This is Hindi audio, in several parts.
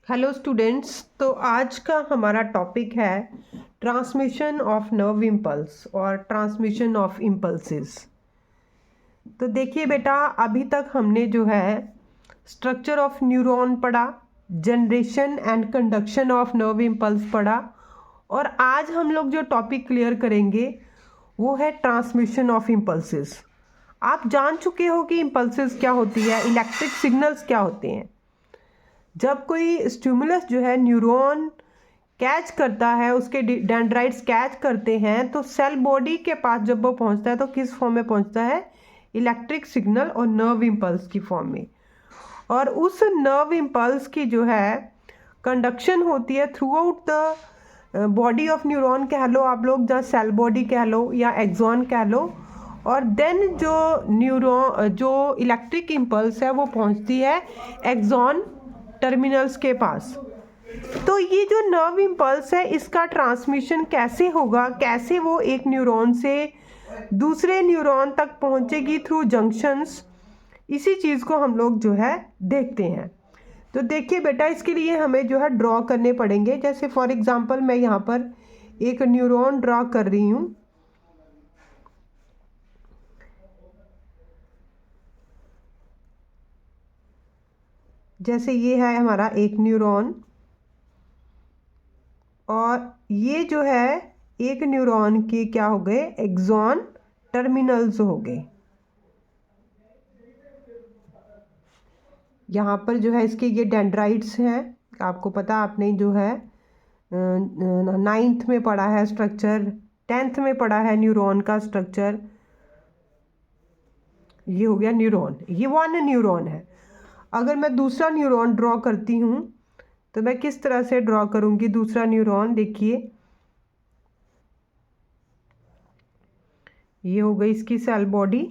Hello students. तो आज का हमारा टॉपिक है ट्रांसमिशन ऑफ नर्व इम्पल्स और ट्रांसमिशन ऑफ इम्पल्सेस। तो देखिए बेटा, अभी तक हमने जो है स्ट्रक्चर ऑफ न्यूरॉन पढ़ा, generation and conduction of nerve impulse पढ़ा, और आज हम लोग जो टॉपिक क्लियर करेंगे वो है ट्रांसमिशन ऑफ इम्पल्सेस। आप जान चुके हो कि इम्पल्सेस क्या होती है, इलेक्ट्रिक सिग्नल्स क्या होते हैं। जब कोई स्टिमुलस जो है न्यूरॉन कैच करता है, उसके डेंड्राइट्स कैच करते हैं, तो सेल बॉडी के पास जब वो पहुंचता है तो किस फॉर्म में पहुंचता है? इलेक्ट्रिक सिग्नल और नर्व इम्पल्स की फॉर्म में। और उस नर्व इम्पल्स की जो है कंडक्शन होती है through out the body of neuron, कह लो आप लोग, या सेल बॉडी कह लो या एक्सॉन कह लो। और देन जो न्यूरॉन जो इलेक्ट्रिक इम्पल्स है वो पहुंचती है एक्सॉन टर्मिनल्स के पास। तो ये जो नर्व इम्पल्स है इसका ट्रांसमिशन कैसे होगा, कैसे वो एक न्यूरॉन से दूसरे न्यूरॉन तक पहुंचेगी थ्रू जंक्शंस, इसी चीज़ को हम लोग जो है देखते हैं। तो देखिए बेटा, इसके लिए हमें जो है ड्रॉ करने पड़ेंगे। जैसे फॉर एग्जांपल मैं यहाँ पर एक न्यूरॉन ड्रॉ कर रही हूँ। जैसे ये है हमारा एक न्यूरॉन, और ये जो है एक न्यूरॉन के क्या हो गए? एक्सॉन टर्मिनल्स हो गए। यहाँ पर जो है इसके ये डेंड्राइट्स हैं। आपको पता, आपने जो है 9th में पढ़ा है स्ट्रक्चर, 10th में पढ़ा है न्यूरॉन का स्ट्रक्चर। ये हो गया न्यूरॉन, ये वन न्यूरॉन है। अगर मैं दूसरा न्यूरॉन ड्रॉ करती हूँ तो मैं किस तरह से ड्रॉ करूँगी दूसरा न्यूरॉन? देखिए, ये हो गई इसकी सेल बॉडी।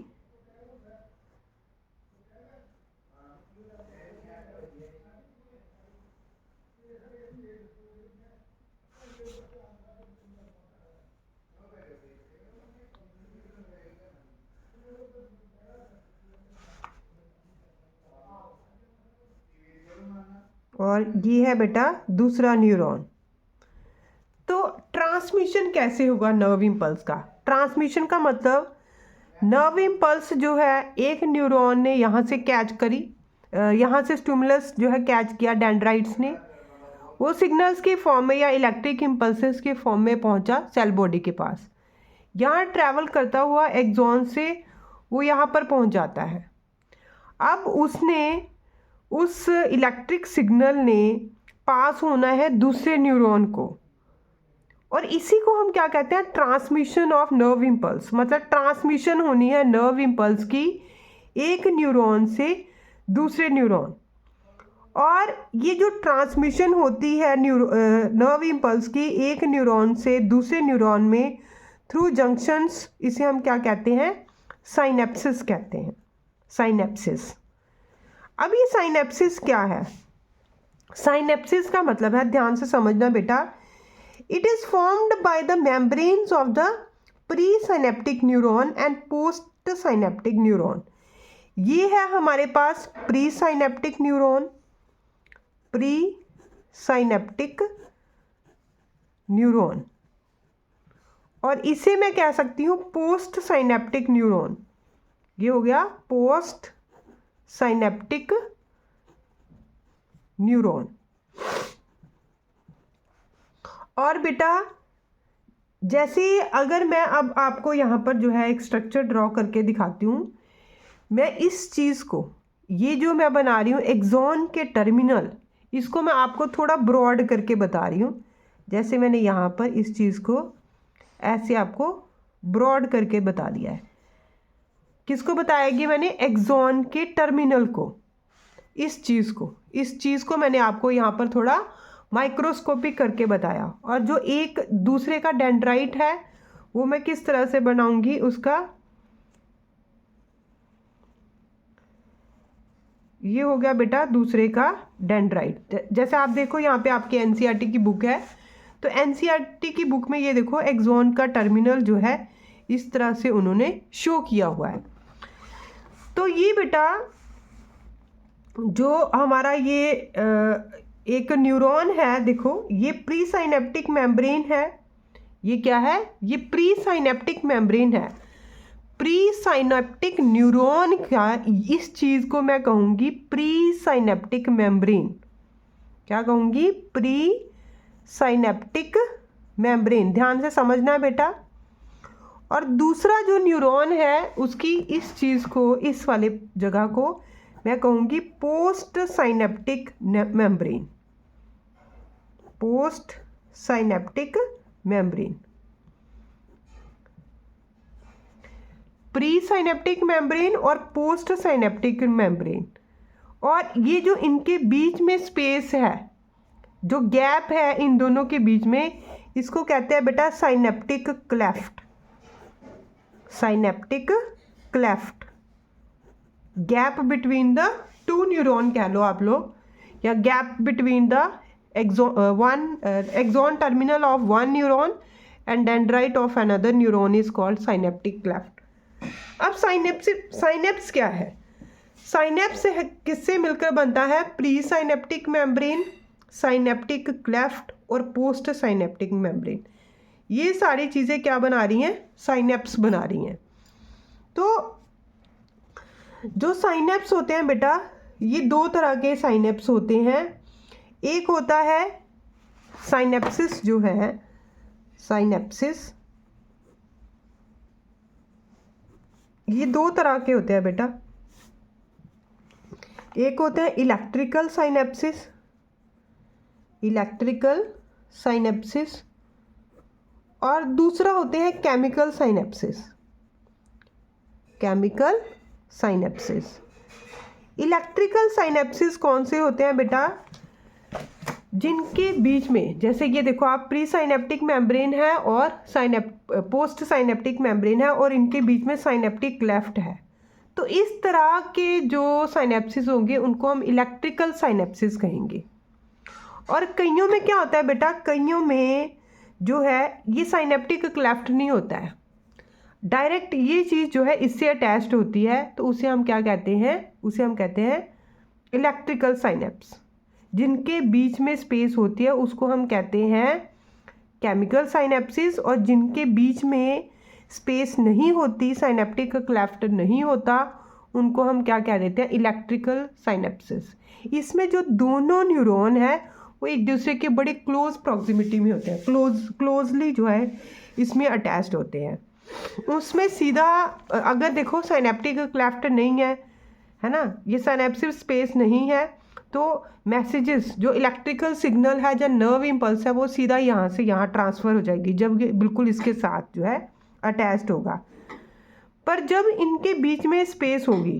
और ये है बेटा दूसरा न्यूरॉन। तो ट्रांसमिशन कैसे होगा नर्व इम्पल्स का? ट्रांसमिशन का मतलब नर्व इम्पल्स जो है एक न्यूरॉन ने यहाँ से कैच करी, यहाँ से स्टिमुलस जो है कैच किया डेंड्राइट्स ने, वो सिग्नल्स की फॉर्म में या इलेक्ट्रिक इम्पल्सेस के फॉर्म में पहुँचा सेल बॉडी के पास। यहाँ ट्रैवल करता हुआ एक्सॉन से वो यहाँ पर पहुँच जाता है। अब उसने उस इलेक्ट्रिक सिग्नल ने पास होना है दूसरे न्यूरॉन को, और इसी को हम क्या कहते हैं? Transmission of nerve impulse. मतलब ट्रांसमिशन होनी है नर्व इम्पल्स की एक न्यूरॉन से दूसरे न्यूरॉन। और ये जो ट्रांसमिशन होती है नर्व इम्पल्स की एक न्यूरॉन से दूसरे न्यूरॉन में थ्रू जंक्शंस, इसे हम क्या कहते हैं? साइनेप्सिस कहते हैं। साइनेप्सिस। अब ये साइनेप्सिस क्या है? साइनेप्सिस का मतलब है, ध्यान से समझना बेटा, it is formed by the membranes of the presynaptic neuron and post synaptic neuron. ये है हमारे पास presynaptic neuron, presynaptic neuron, और इसे मैं कह सकती हूँ पोस्ट साइनेप्टिक न्यूरॉन। ये हो गया पोस्ट साइनेप्टिक न्यूरॉन। और बेटा, जैसे अगर मैं अब आपको यहाँ पर जो है एक स्ट्रक्चर ड्रॉ करके दिखाती हूँ, मैं इस चीज़ को, ये जो मैं बना रही हूँ एक्सॉन के टर्मिनल, इसको मैं आपको थोड़ा ब्रॉड करके बता रही हूँ। जैसे मैंने यहाँ पर इस चीज़ को ऐसे आपको ब्रॉड करके बता दिया है। किसको बताएगी मैंने? एक्सॉन के टर्मिनल को। इस चीज़ को मैंने आपको यहाँ पर थोड़ा माइक्रोस्कोपिक करके बताया। और जो एक दूसरे का डेंड्राइट है वो मैं किस तरह से बनाऊंगी उसका? ये हो गया बेटा दूसरे का डेंड्राइट। जैसे आप देखो यहाँ पे आपकी एनसीईआरटी की बुक है, तो एनसीईआरटी की बुक में ये देखो एक्सॉन का टर्मिनल जो है इस तरह से उन्होंने शो किया हुआ है। तो ये बेटा जो हमारा ये एक न्यूरॉन है, देखो ये प्री साइनेप्टिक मेम्ब्रेन है। ये क्या है? ये प्री साइनेप्टिक मेम्ब्रेन है। प्री साइनेप्टिक न्यूरॉन का, इस चीज़ को मैं कहूँगी प्री साइनेप्टिक मेम्ब्रेन। क्या कहूँगी? Pre synaptic membrane. ध्यान से समझना है बेटा। और दूसरा जो न्यूरॉन है उसकी इस चीज़ को, इस वाले जगह को मैं कहूँगी post synaptic membrane. Post synaptic membrane. Pre synaptic membrane और पोस्ट साइनेप्टिक मेम्ब्रेन। और ये जो इनके बीच में स्पेस है, जो गैप है इन दोनों के बीच में, इसको कहते हैं बेटा synaptic cleft. Synaptic cleft, gap between the two neuron कह लो आप लोग, या gap between the axon terminal of one neuron and dendrite of another neuron is called synaptic cleft. अब साइनेप्स क्या है? साइनेप्स किससे मिलकर बनता है? Presynaptic membrane, synaptic cleft और पोस्ट साइनेप्टिक मेम्ब्रेन। ये सारी चीज़ें क्या बना रही हैं? साइनेप्स बना रही हैं। तो जो साइनेप्स होते हैं बेटा, ये दो तरह के साइनेप्स होते हैं। एक होता है साइनेप्सिस, जो है साइनेप्सिस, ये दो तरह के होते हैं बेटा। एक होते हैं इलेक्ट्रिकल साइनेप्सिस, इलेक्ट्रिकल साइनेप्सिस, और दूसरा होते हैं chemical synapses, chemical synapses. Electrical synapses कौन से होते हैं बेटा? जिनके बीच में, जैसे ये देखो आप, प्री साइनेप्टिक मेम्ब्रेन है और पोस्ट साइनेप्टिक मेम्ब्रेन है और इनके बीच में साइनेप्टिक क्लेफ्ट है। तो इस तरह के जो साइनेप्सिस होंगे उनको हम इलेक्ट्रिकल साइनेप्सिस कहेंगे। और कईयों में क्या होता है बेटा? कईयों में जो है ये साइनेप्टिक क्लेफ्ट नहीं होता है, डायरेक्ट ये चीज़ जो है इससे अटैच्ड होती है, तो उसे हम क्या कहते हैं? उसे हम कहते हैं इलेक्ट्रिकल साइनेप्स। जिनके बीच में स्पेस होती है उसको हम कहते हैं केमिकल साइनेप्सिस, और जिनके बीच में स्पेस नहीं होती, साइनेप्टिक क्लेफ्ट नहीं होता, उनको हम क्या कह देते हैं? Electrical synapses. इसमें जो दोनों न्यूरॉन है वो एक दूसरे के बड़े क्लोज प्रॉक्सिमिटी में होते हैं, क्लोजली जो है इसमें अटैच्ड होते हैं। उसमें सीधा अगर देखो साइनेप्टिक क्लेफ्ट नहीं है ना, ये साइनेप्सिस स्पेस नहीं है, तो मैसेजेस, जो इलेक्ट्रिकल सिग्नल है, जो नर्व इम्पल्स है, वो सीधा यहाँ से यहाँ ट्रांसफ़र हो जाएगी जब ये बिल्कुल इसके साथ जो है अटैच्ड होगा। पर जब इनके बीच में स्पेस होगी,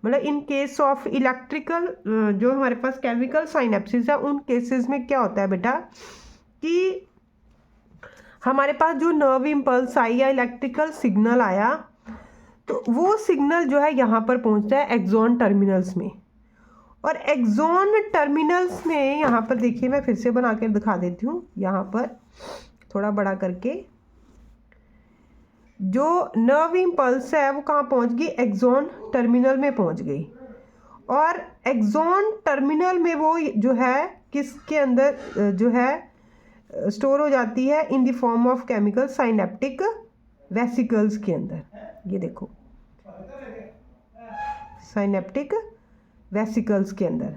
मतलब इन केस ऑफ इलेक्ट्रिकल, जो हमारे पास केमिकल साइनेप्सिस है, उन केसेस में क्या होता है बेटा कि हमारे पास जो नर्व इम्पल्स आई या इलेक्ट्रिकल सिग्नल आया, तो वो सिग्नल जो है यहाँ पर पहुँचता है एक्सॉन टर्मिनल्स में। और एक्सॉन टर्मिनल्स में यहाँ पर देखिए, मैं फिर से बना कर दिखा देती हूँ, यहाँ पर थोड़ा बड़ा करके, जो नर्व इम्पल्स है वो कहाँ पहुँच गई? एक्सॉन टर्मिनल में पहुँच गई। और एक्सॉन टर्मिनल में वो जो है किसके अंदर जो है स्टोर हो जाती है? In the form of chemical synaptic vesicles के अंदर। ये देखो साइनेप्टिक वेसिकल्स के अंदर।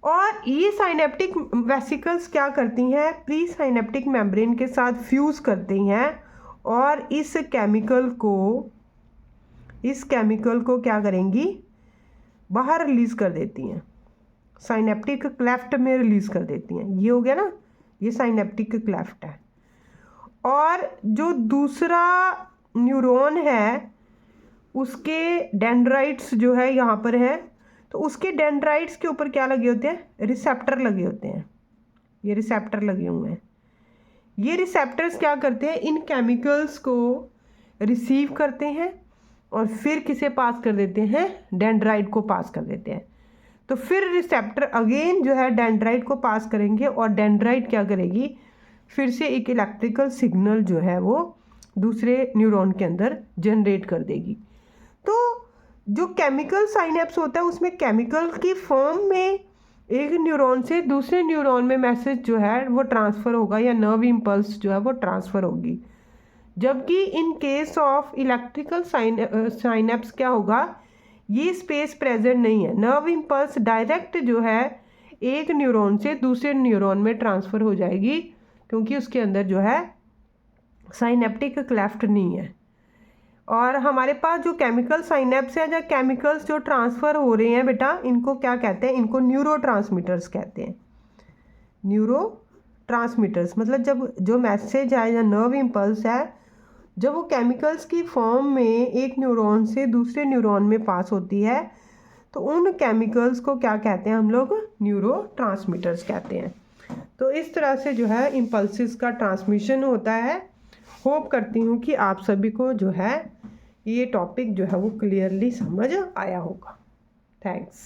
और ये साइनेप्टिक वेसिकल्स क्या करती हैं? प्री साइनेप्टिक मेम्ब्रेन के साथ फ्यूज़ करती हैं और इस केमिकल को क्या करेंगी? बाहर रिलीज़ कर देती हैं, साइनेप्टिक क्लेफ्ट में रिलीज़ कर देती हैं। ये हो गया ना, ये साइनेप्टिक क्लेफ्ट है। और जो दूसरा न्यूरॉन है उसके डेंड्राइट्स जो है यहाँ पर है, तो उसके डेंड्राइट्स के ऊपर क्या लगे होते हैं? रिसेप्टर लगे होते हैं। ये रिसेप्टर लगे हुए हैं। ये रिसेप्टर्स क्या करते हैं? इन केमिकल्स को रिसीव करते हैं और फिर किसे पास कर देते हैं? डेंड्राइट को पास कर देते हैं। तो फिर रिसेप्टर अगेन जो है डेंड्राइट को पास करेंगे और डेंड्राइट क्या करेगी? फिर से एक इलेक्ट्रिकल सिग्नल जो है वो दूसरे न्यूरॉन के अंदर जनरेट कर देगी। तो जो केमिकल साइनेप्स होता है उसमें केमिकल की फॉर्म में एक न्यूरॉन से दूसरे न्यूरॉन में मैसेज जो है वो ट्रांसफ़र होगा या नर्व इम्पल्स जो है वो ट्रांसफ़र होगी। जबकि in case of electrical synapse क्या होगा, ये स्पेस प्रेजेंट नहीं है। नर्व इम्पल्स डायरेक्ट जो है एक न्यूरॉन से दूसरे न्यूरॉन में ट्रांसफ़र हो जाएगी, क्योंकि उसके अंदर जो है साइनेप्टिक क्लेफ्ट नहीं है। और हमारे पास जो केमिकल साइनेप्स है या केमिकल्स जो ट्रांसफ़र हो रहे हैं बेटा, इनको क्या कहते हैं, इनको न्यूरो ट्रांसमीटर्स कहते हैं। न्यूरो ट्रांसमीटर्स मतलब जब जो मैसेज है या नर्व इम्पल्स है, जब वो केमिकल्स की फॉर्म में एक न्यूरॉन से दूसरे न्यूरॉन में पास होती है, तो उन केमिकल्स को क्या कहते हैं हम लोग, न्यूरो ट्रांसमीटर्स कहते हैं। तो इस तरह से जो है इम्पल्सिस का ट्रांसमिशन होता है। होप करती हूँ कि आप सभी को जो है ये टॉपिक जो है वो क्लियरली समझ आया होगा। थैंक्स।